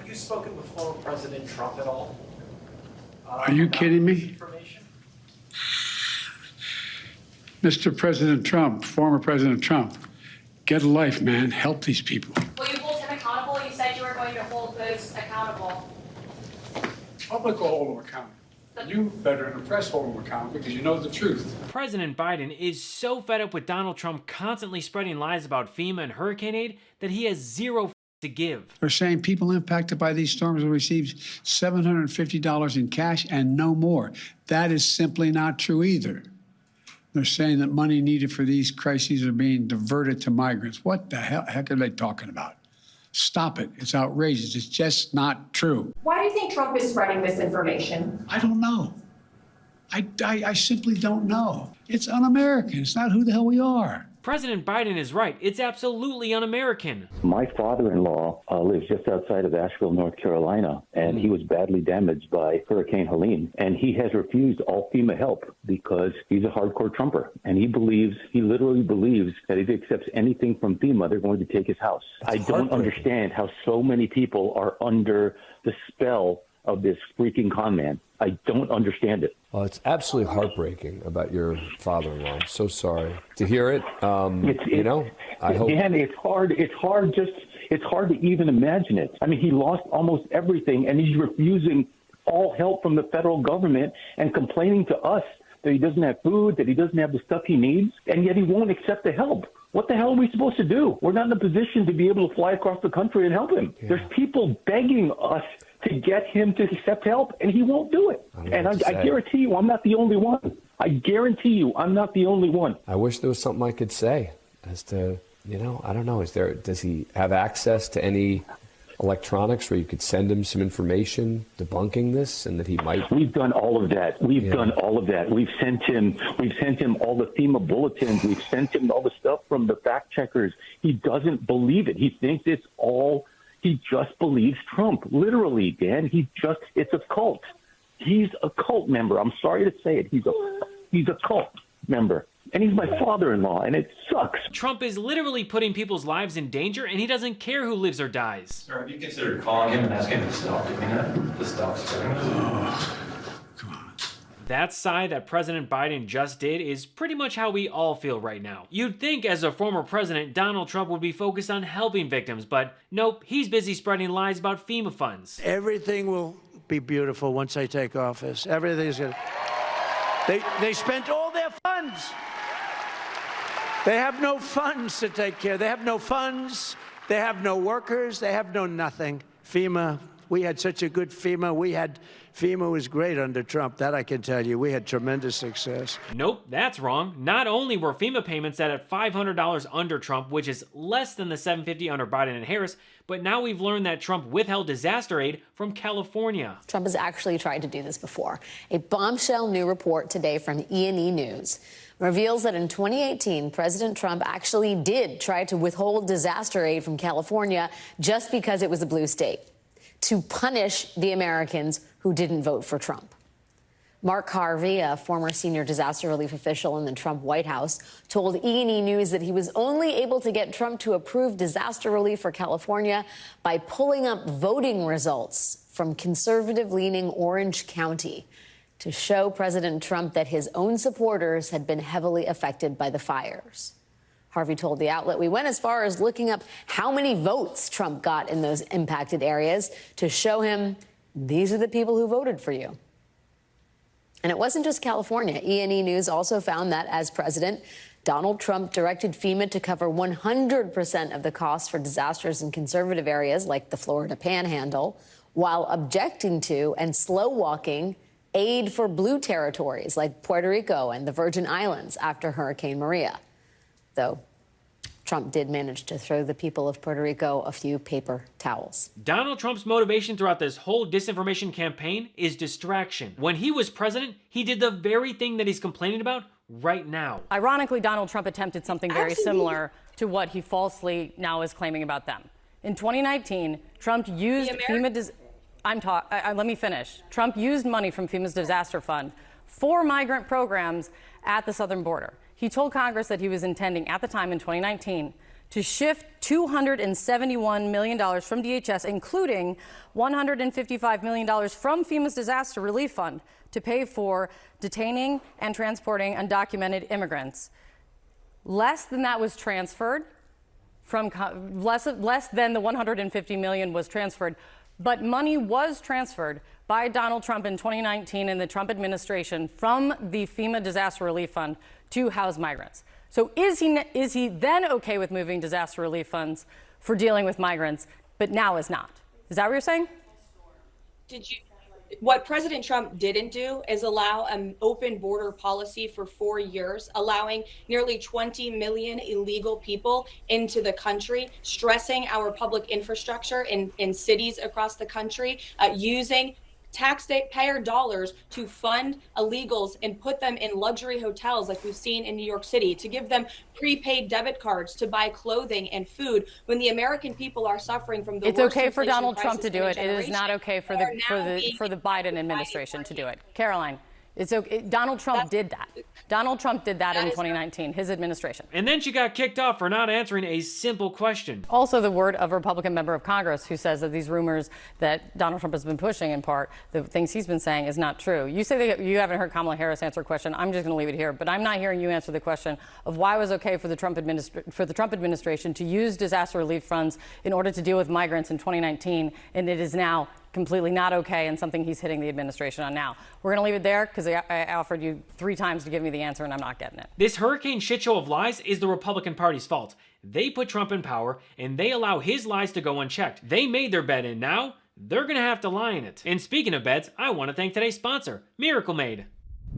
you spoken with former President Trump at all? Are you kidding me? Mr. President Trump, former President Trump, get a life, man. Help these people. Will you hold him accountable? You said you were going to hold those accountable. Public will hold them accountable. You better in the press hold them accountable because you know the truth. President Biden is so fed up with Donald Trump constantly spreading lies about FEMA and hurricane aid that he has zero to give. They're saying people impacted by these storms will receive $750 in cash and no more. That is simply not true either. They're saying that money needed for these crises are being diverted to migrants. What the heck are they talking about? Stop it. It's outrageous. It's just not true. Why do you think Trump is spreading misinformation? I don't know. I simply don't know. It's un-American. It's not who the hell we are. President Biden is right. It's absolutely un-American. My father-in-law lives just outside of Asheville, North Carolina, and he was badly damaged by Hurricane Helene. And he has refused all FEMA help because he's a hardcore Trumper. And he literally believes that if he accepts anything from FEMA, they're going to take his house. I don't understand how so many people are under the spell of this freaking con man. I don't understand it. Well, it's absolutely heartbreaking about your father-in-law. I'm so sorry to hear it. I hope. Man, it's hard to even imagine it. I mean, he lost almost everything, and he's refusing all help from the federal government and complaining to us that he doesn't have food, that he doesn't have the stuff he needs, and yet he won't accept the help. What the hell are we supposed to do? We're not in a position to be able to fly across the country and help him. Yeah. There's people begging us to get him to accept help, and he won't do it. And I guarantee you, I'm not the only one. I guarantee you, I'm not the only one. I wish there was something I could say as to, I don't know. Does he have access to any electronics where you could send him some information debunking this, and that he might? We've done all of that. We've done all of that. We've sent him all the FEMA bulletins. We've sent him all the stuff from the fact checkers. He doesn't believe it. He thinks it's all. He just believes Trump. Literally, Dan. It's a cult. He's a cult member. I'm sorry to say it. He's a cult member. And he's my father-in-law, and it sucks. Trump is literally putting people's lives in danger, and he doesn't care who lives or dies. Sir, have you considered calling him and asking him to stop doing that? To stop spreading this? That sigh that President Biden just did is pretty much how we all feel right now. You'd think as a former president, Donald Trump would be focused on helping victims, but nope, he's busy spreading lies about FEMA funds. Everything will be beautiful once I take office. Everything's good. They spent all their funds. They have no funds to take care. They have no funds. They have no workers. They have no nothing. FEMA, we had such a good FEMA. FEMA was great under Trump. That I can tell you. We had tremendous success. Nope, that's wrong. Not only were FEMA payments set at $500 under Trump, which is less than the $750 under Biden and Harris, but now we've learned that Trump withheld disaster aid from California. Trump has actually tried to do this before. A bombshell new report today from E&E News reveals that in 2018, President Trump actually did try to withhold disaster aid from California just because it was a blue state, to punish the Americans who didn't vote for Trump. Mark Harvey, a former senior disaster relief official in the Trump White House, told E&E News that he was only able to get Trump to approve disaster relief for California by pulling up voting results from conservative-leaning Orange County to show President Trump that his own supporters had been heavily affected by the fires. Harvey told the outlet, "We went as far as looking up how many votes Trump got in those impacted areas to show him these are the people who voted for you." And it wasn't just California. E&E News also found that as president, Donald Trump directed FEMA to cover 100% of the costs for disasters in conservative areas like the Florida Panhandle, while objecting to and slow-walking aid for blue territories like Puerto Rico and the Virgin Islands after Hurricane Maria. Though Trump did manage to throw the people of Puerto Rico a few paper towels. Donald Trump's motivation throughout this whole disinformation campaign is distraction. When he was president, he did the very thing that he's complaining about right now. Ironically, Donald Trump attempted something very similar to what he falsely now is claiming about them. In 2019, Trump used let me finish. Trump used money from FEMA's disaster fund for migrant programs at the southern border. He told Congress that he was intending, at the time in 2019, to shift $271 million from DHS, including $155 million from FEMA's disaster relief fund, to pay for detaining and transporting undocumented immigrants. Less than that was transferred from less than the $150 million was transferred, but money was transferred by Donald Trump in 2019 and the Trump administration from the FEMA disaster relief fund to house migrants. So is he then okay with moving disaster relief funds for dealing with migrants, but now is not? Is that what you're saying? What President Trump didn't do is allow an open border policy for 4 years, allowing nearly 20 million illegal people into the country, stressing our public infrastructure in cities across the country, using taxpayer dollars to fund illegals and put them in luxury hotels like we've seen in New York City, to give them prepaid debit cards to buy clothing and food when the American people are suffering from the It's worst okay for inflation Donald Trump crisis to do in a it. It is not generation. okay for the Biden administration to do it. Caroline, it's okay. Donald Trump did that. Donald Trump did that in 2019, his administration. And then she got kicked off for not answering a simple question. Also, the word of a Republican member of Congress who says that these rumors that Donald Trump has been pushing, in part, the things he's been saying, is not true. You say that you haven't heard Kamala Harris answer a question. I'm just going to leave it here. But I'm not hearing you answer the question of why it was okay for the Trump administration to use disaster relief funds in order to deal with migrants in 2019, and it is now completely not okay and something he's hitting the administration on now. We're going to leave it there because I offered you 3 times to give me the answer and I'm not getting it. This hurricane shit show of lies is the Republican Party's fault. They put Trump in power and they allow his lies to go unchecked. They made their bed and now they're going to have to lie in it. And speaking of beds, I want to thank today's sponsor, Miracle Made.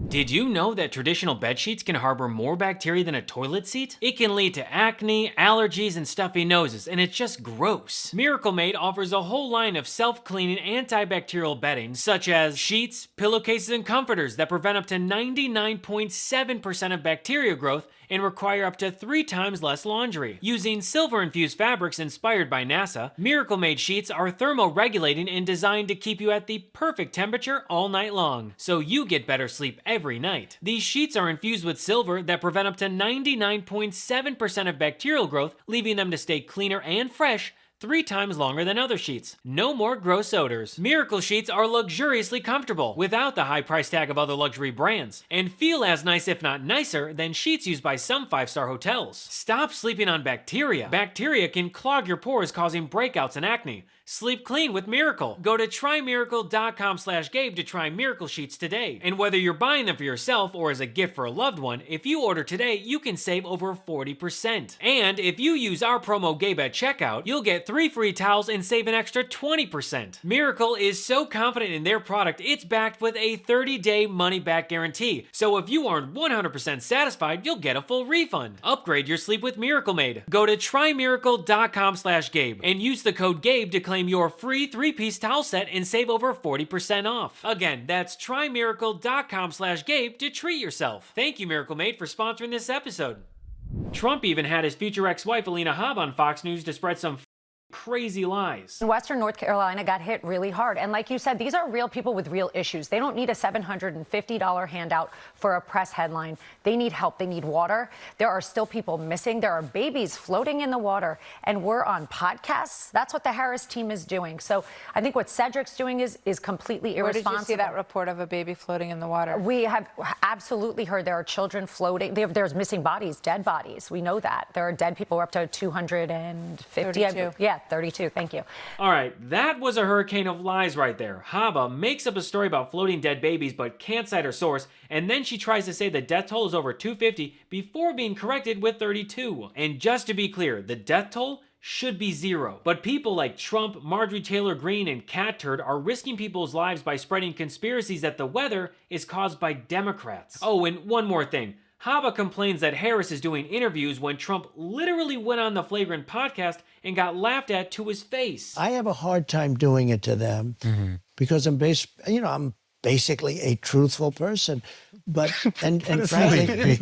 Did you know that traditional bed sheets can harbor more bacteria than a toilet seat? It can lead to acne, allergies, and stuffy noses, and it's just gross. Miracle Made offers a whole line of self-cleaning antibacterial bedding, such as sheets, pillowcases, and comforters that prevent up to 99.7% of bacteria growth and require up to 3 times less laundry. Using silver-infused fabrics inspired by NASA, Miracle Made sheets are thermoregulating and designed to keep you at the perfect temperature all night long, so you get better sleep every night. These sheets are infused with silver that prevent up to 99.7% of bacterial growth, leaving them to stay cleaner and fresh 3 times longer than other sheets. No more gross odors. Miracle sheets are luxuriously comfortable without the high price tag of other luxury brands and feel as nice if not nicer than sheets used by some 5-star hotels. Stop sleeping on bacteria. Bacteria can clog your pores, causing breakouts and acne. Sleep clean with Miracle. Go to trymiracle.com/Gabe to try Miracle Sheets today. And whether you're buying them for yourself or as a gift for a loved one, if you order today, you can save over 40%. And if you use our promo Gabe at checkout, you'll get 3 free towels and save an extra 20%. Miracle is so confident in their product, it's backed with a 30-day money-back guarantee. So if you aren't 100% satisfied, you'll get a full refund. Upgrade your sleep with Miracle Made. Go to trymiracle.com/Gabe and use the code Gabe to claim your free 3-piece towel set and save over 40% off. Again, that's trymiracle.com/Gabe to treat yourself. Thank you, Miracle Made, for sponsoring this episode. Trump even had his future ex-wife, Alina Hobb, on Fox News to spread some crazy lies. Western North Carolina got hit really hard. And like you said, these are real people with real issues. They don't need a $750 handout for a press headline. They need help. They need water. There are still people missing. There are babies floating in the water. And we're on podcasts. That's what the Harris team is doing. So I think what Cedric's doing is completely irresponsible. Where did you see that report of a baby floating in the water? We have absolutely heard there are children floating. There's missing bodies, dead bodies. We know that. There are dead people. We're up to 250. 32. Yeah. 32, thank you. All right, that was a hurricane of lies right there. Haba makes up a story about floating dead babies but can't cite her source, and then she tries to say the death toll is over 250 before being corrected with 32. And just to be clear, the death toll should be 0. But people like Trump, Marjorie Taylor Greene, and Cat Turd are risking people's lives by spreading conspiracies that the weather is caused by Democrats. Oh, and one more thing. Haba complains that Harris is doing interviews when Trump literally went on the Flagrant podcast and got laughed at to his face. I have a hard time doing it to them because I'm basically a truthful person. But and frankly,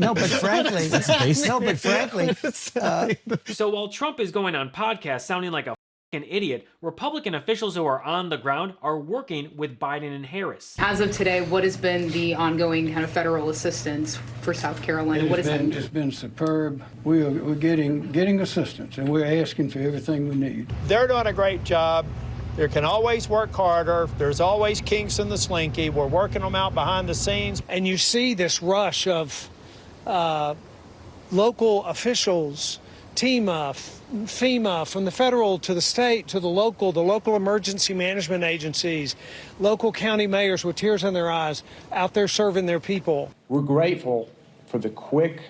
So while Trump is going on podcasts sounding like a an idiot, Republican officials who are on the ground are working with Biden and Harris. As of today, what has been the ongoing kind of federal assistance for South Carolina? It's been superb. We're getting assistance, and we're asking for everything we need. They're doing a great job. They can always work harder. There's always kinks in the slinky. We're working them out behind the scenes. And you see this rush of local officials, FEMA, from the federal to the state to the local emergency management agencies, local county mayors with tears in their eyes out there serving their people. We're grateful for the quick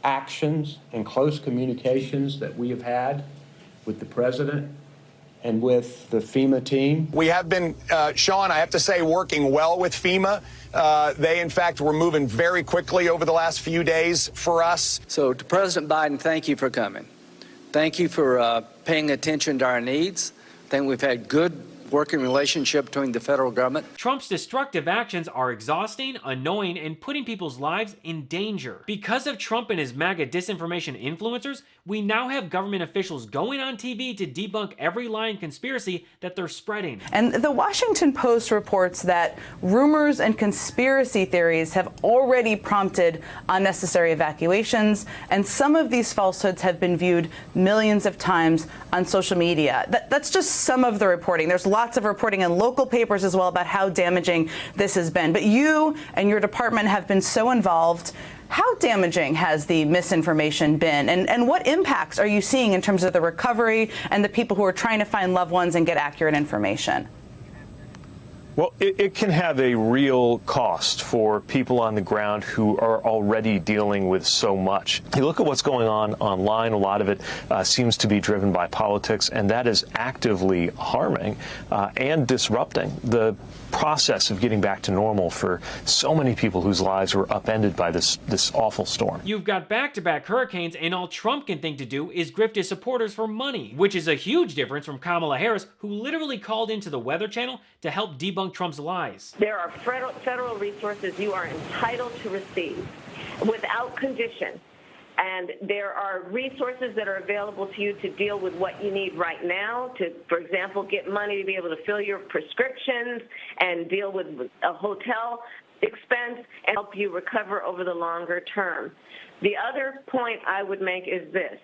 actions and close communications that we have had with the president and with the FEMA team. We have been, Sean, I have to say, working well with FEMA. They, in fact, were moving very quickly over the last few days for us. So to President Biden, thank you for coming. Thank you for paying attention to our needs. I think we've had good working relationship between the federal government. Trump's destructive actions are exhausting, annoying, and putting people's lives in danger. Because of Trump and his MAGA disinformation influencers, we now have government officials going on TV to debunk every lie and conspiracy that they're spreading. And the Washington Post reports that rumors and conspiracy theories have already prompted unnecessary evacuations, and some of these falsehoods have been viewed millions of times on social media. That's just some of the reporting. There's lots of reporting in local papers as well about how damaging this has been. But you and your department have been so involved. How damaging has the misinformation been? And what impacts are you seeing in terms of the recovery and the people who are trying to find loved ones and get accurate information? Well, it can have a real cost for people on the ground who are already dealing with so much. You look at what's going on online, a lot of it seems to be driven by politics, and that is actively harming and disrupting the process of getting back to normal for so many people whose lives were upended by this awful storm. You've got back-to-back hurricanes, and all Trump can think to do is grift his supporters for money, which is a huge difference from Kamala Harris, who literally called into the Weather Channel to help debunk Trump's lies. There are federal resources you are entitled to receive without condition. And there are resources that are available to you to deal with what you need right now, to, for example, get money to be able to fill your prescriptions and deal with a hotel expense and help you recover over the longer term. The other point I would make is this,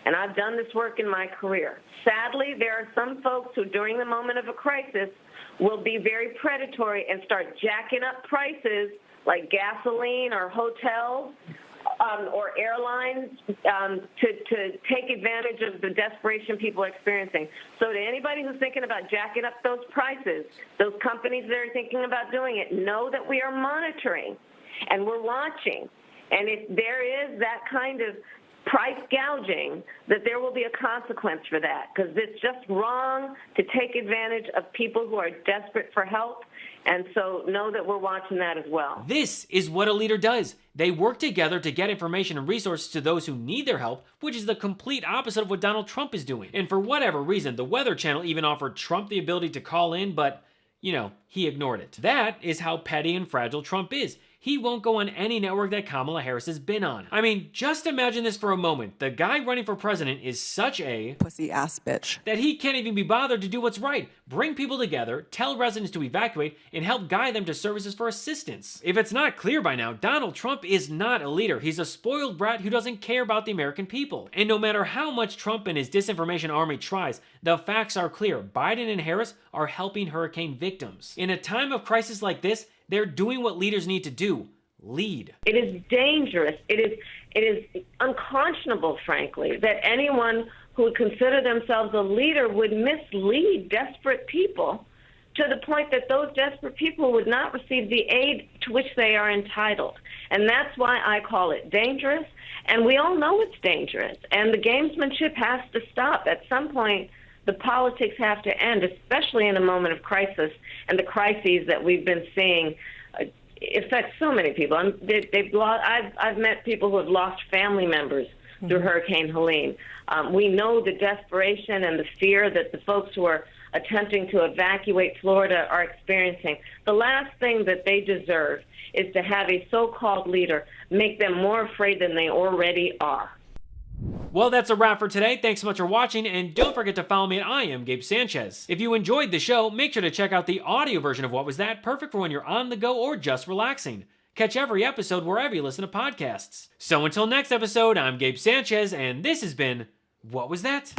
and I've done this work in my career. Sadly, there are some folks who, during the moment of a crisis, will be very predatory and start jacking up prices like gasoline or hotels or airlines to take advantage of the desperation people are experiencing. So to anybody who's thinking about jacking up those prices, those companies that are thinking about doing it, know that we are monitoring and we're watching. And if there is that kind of price gouging, that there will be a consequence for that, because it's just wrong to take advantage of people who are desperate for help. And so know that we're watching that as well. This is what a leader does. They work together to get information and resources to those who need their help, which is the complete opposite of what Donald Trump is doing. And for whatever reason, the Weather Channel even offered Trump the ability to call in, but, you know, he ignored it. That is how petty and fragile Trump is. He won't go on any network that Kamala Harris has been on. I mean, just imagine this for a moment. The guy running for president is such a pussy-ass bitch that he can't even be bothered to do what's right. Bring people together, tell residents to evacuate, and help guide them to services for assistance. If it's not clear by now, Donald Trump is not a leader. He's a spoiled brat who doesn't care about the American people. And no matter how much Trump and his disinformation army tries, the facts are clear. Biden and Harris are helping hurricane victims. In a time of crisis like this, they're doing what leaders need to do: lead. It is dangerous. It is unconscionable, frankly, that anyone who would consider themselves a leader would mislead desperate people to the point that those desperate people would not receive the aid to which they are entitled. And that's why I call it dangerous. And we all know it's dangerous. And the gamesmanship has to stop. At some point, the politics have to end, especially in a moment of crisis, and the crises that we've been seeing affect so many people. I've met people who have lost family members through Hurricane Helene. We know the desperation and the fear that the folks who are attempting to evacuate Florida are experiencing. The last thing that they deserve is to have a so-called leader make them more afraid than they already are. Well, that's a wrap for today. Thanks so much for watching, and don't forget to follow me at I Am Gabe Sanchez. If you enjoyed the show, make sure to check out the audio version of What Was That, perfect for when you're on the go or just relaxing. Catch every episode wherever you listen to podcasts. So until next episode, I'm Gabe Sanchez, and this has been What Was That?